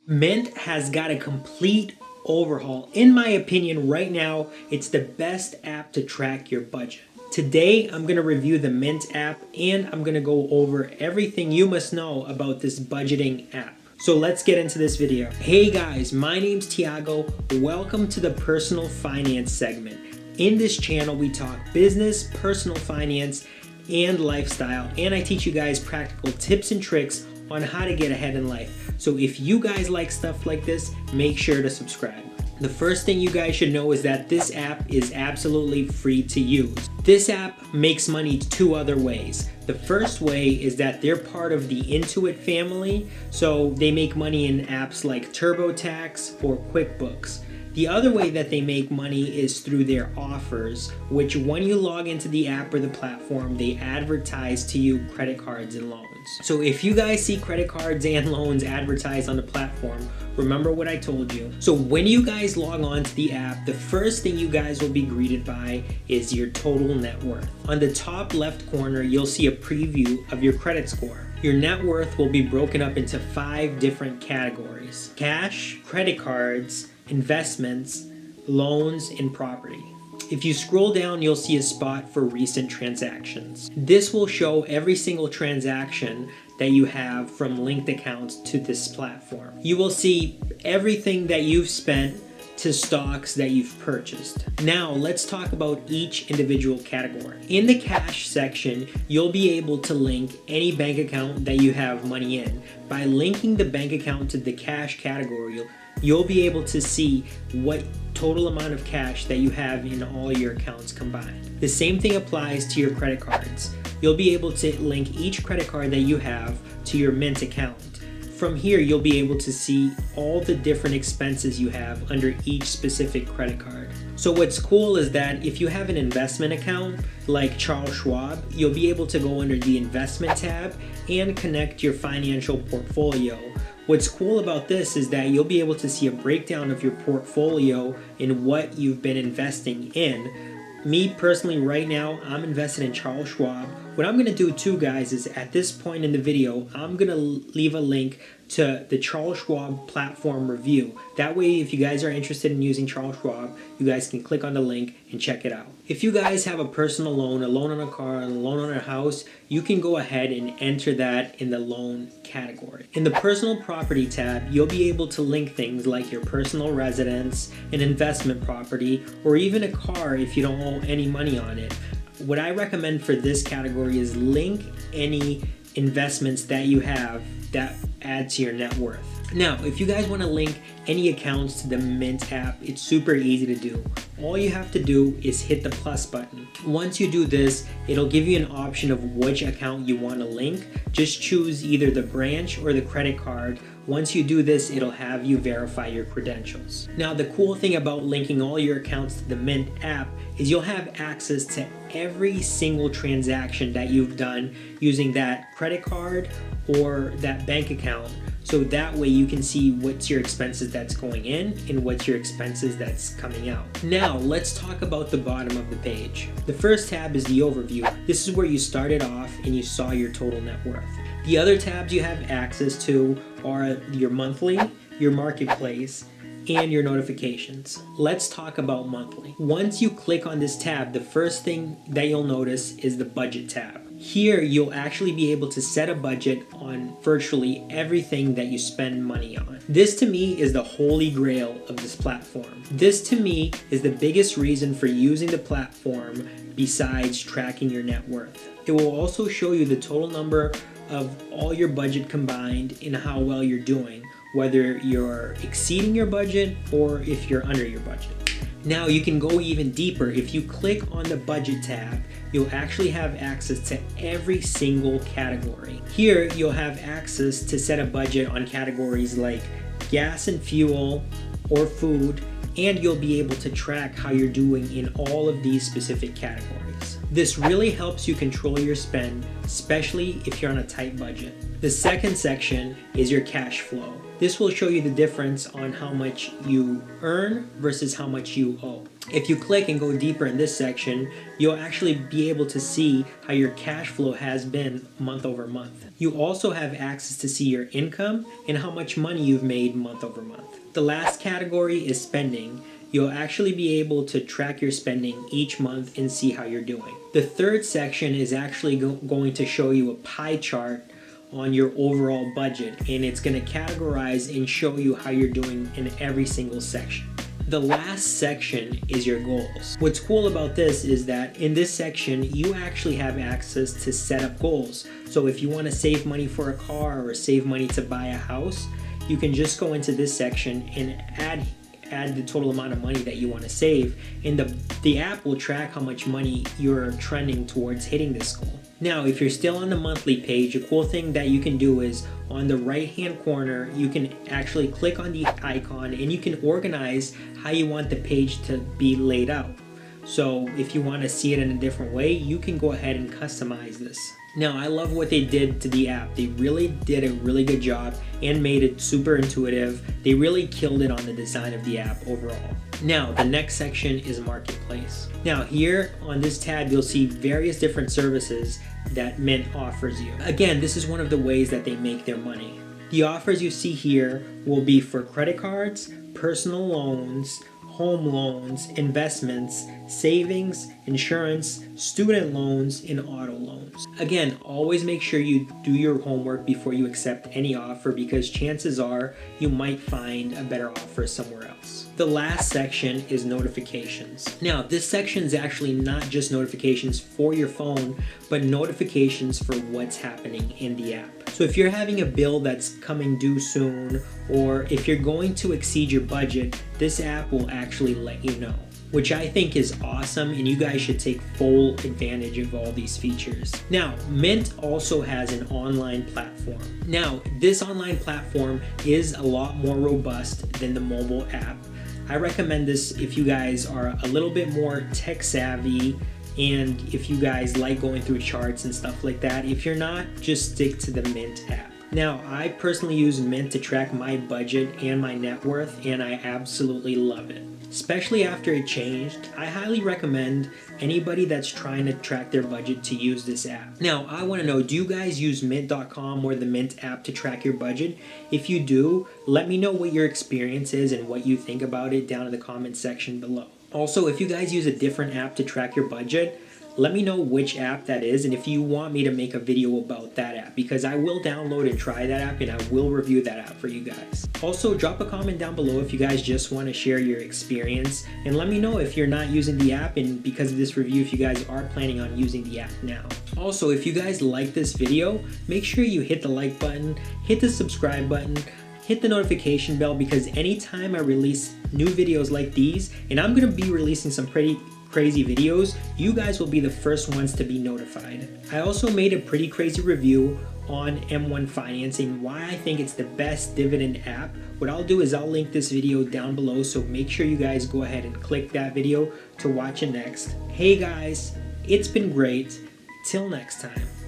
Mint has got a complete overhaul. In my opinion, right now, it's the best app to track your budget. Today, I'm going to review the Mint app and I'm going to go over everything you must know about this budgeting app. So let's get into this video. Hey guys, my name's Thiago. Welcome to the personal finance segment. In this channel, we talk business, personal finance, and lifestyle, and I teach you guys practical tips and tricks on how to get ahead in life. So if you guys like stuff like this, make sure to subscribe. The first thing you guys should know is that this app is absolutely free to use. This app makes money two other ways. The first way is that they're part of the Intuit family, so they make money in apps like TurboTax or QuickBooks. The other way that they make money is through their offers, which when you log into the app or the platform, they advertise to you credit cards and loans. So if you guys see credit cards and loans advertised on the platform, remember what I told you. So when you guys log on to the app, the first thing you guys will be greeted by is your total net worth. On the top left corner, you'll see a preview of your credit score. Your net worth will be broken up into 5 different categories: cash, credit cards, investments, loans, and property. If you scroll down, you'll see a spot for recent transactions. This will show every single transaction that you have from linked accounts to this platform. You will see everything that you've spent to stocks that you've purchased. Now let's talk about each individual category. In the cash section, you'll be able to link any bank account that you have money in. By linking the bank account to the cash category, you'll be able to see what total amount of cash that you have in all your accounts combined. The same thing applies to your credit cards. You'll be able to link each credit card that you have to your Mint account. From here, you'll be able to see all the different expenses you have under each specific credit card. So what's cool is that if you have an investment account like Charles Schwab, you'll be able to go under the investment tab and connect your financial portfolio. What's cool about this is that you'll be able to see a breakdown of your portfolio and what you've been investing in. Me personally, right now, I'm invested in Charles Schwab. What I'm gonna do too, guys, is at this point in the video, I'm gonna leave a link to the Charles Schwab platform review. That way, if you guys are interested in using Charles Schwab, you guys can click on the link and check it out. If you guys have a personal loan, a loan on a car, a loan on a house, you can go ahead and enter that in the loan category. In the personal property tab, you'll be able to link things like your personal residence, an investment property, or even a car if you don't owe any money on it. What I recommend for this category is link any investments that you have that add to your net worth. Now, if you guys want to link any accounts to the Mint app, it's super easy to do. All you have to do is hit the plus button. Once you do this, it'll give you an option of which account you want to link. Just choose either the branch or the credit card. Once you do this, it'll have you verify your credentials. Now, the cool thing about linking all your accounts to the Mint app is you'll have access to every single transaction that you've done using that credit card or that bank account. So that way you can see what's your expenses that's going in and what's your expenses that's coming out. Now let's talk about the bottom of the page. The first tab is the overview. This is where you started off and you saw your total net worth. The other tabs you have access to are your monthly, your marketplace, and your notifications. Let's talk about monthly. Once you click on this tab, the first thing that you'll notice is the budget tab. Here, you'll actually be able to set a budget on virtually everything that you spend money on. This to me is the holy grail of this platform. This to me is the biggest reason for using the platform besides tracking your net worth. It will also show you the total number of all your budget combined and how well you're doing, whether you're exceeding your budget or if you're under your budget. Now you can go even deeper. If you click on the budget tab, you'll actually have access to every single category. Here you'll have access to set a budget on categories like gas and fuel or food, and you'll be able to track how you're doing in all of these specific categories. This really helps you control your spend, especially if you're on a tight budget. The second section is your cash flow. This will show you the difference on how much you earn versus how much you owe. If you click and go deeper in this section, you'll actually be able to see how your cash flow has been month over month. You also have access to see your income and how much money you've made month over month. The last category is spending. You'll actually be able to track your spending each month and see how you're doing. The third section is actually going to show you a pie chart on your overall budget, and it's going to categorize and show you how you're doing in every single section. The last section is your goals. What's cool about this is that in this section, you actually have access to set up goals. So if you want to save money for a car or save money to buy a house, you can just go into this section and add the total amount of money that you want to save, and the app will track how much money you're trending towards hitting this goal. Now, if you're still on the monthly page, a cool thing that you can do is on the right hand corner, you can actually click on the icon and you can organize how you want the page to be laid out. So if you want to see it in a different way, you can go ahead and customize this. Now, I love what they did to the app. They really did a really good job and made it super intuitive. They really killed it on the design of the app overall. Now, the next section is Marketplace. Now, here on this tab, you'll see various different services that Mint offers you. Again, this is one of the ways that they make their money. The offers you see here will be for credit cards, personal loans, home loans, investments, savings, insurance, student loans, and auto loans. Again, always make sure you do your homework before you accept any offer, because chances are you might find a better offer somewhere else. The last section is notifications. Now, this section is actually not just notifications for your phone, but notifications for what's happening in the app. So if you're having a bill that's coming due soon, or if you're going to exceed your budget, this app will actually let you know, which I think is awesome, and you guys should take full advantage of all these features. Now, Mint also has an online platform. Now, this online platform is a lot more robust than the mobile app. I recommend this if you guys are a little bit more tech savvy, and if you guys like going through charts and stuff like that. If you're not, just stick to the Mint app. Now, I personally use Mint to track my budget and my net worth, and I absolutely love it. Especially after it changed, I highly recommend anybody that's trying to track their budget to use this app. Now, I want to know, do you guys use Mint.com or the Mint app to track your budget? If you do, let me know what your experience is and what you think about it down in the comment section below. Also, if you guys use a different app to track your budget, let me know which app that is, and if you want me to make a video about that app, because I will download and try that app, and I will review that app for you guys. Also, drop a comment down below if you guys just want to share your experience, and let me know if you're not using the app, and because of this review, if you guys are planning on using the app now. Also, if you guys like this video, make sure you hit the like button, hit the subscribe button, hit the notification bell, because anytime I release new videos like these, and I'm going to be releasing some pretty crazy videos, you guys will be the first ones to be notified. I also made a pretty crazy review on M1 financing, why I think it's the best dividend app. What I'll do is I'll link this video down below, so make sure you guys go ahead and click that video to watch it next. Hey guys, it's been great. Till next time.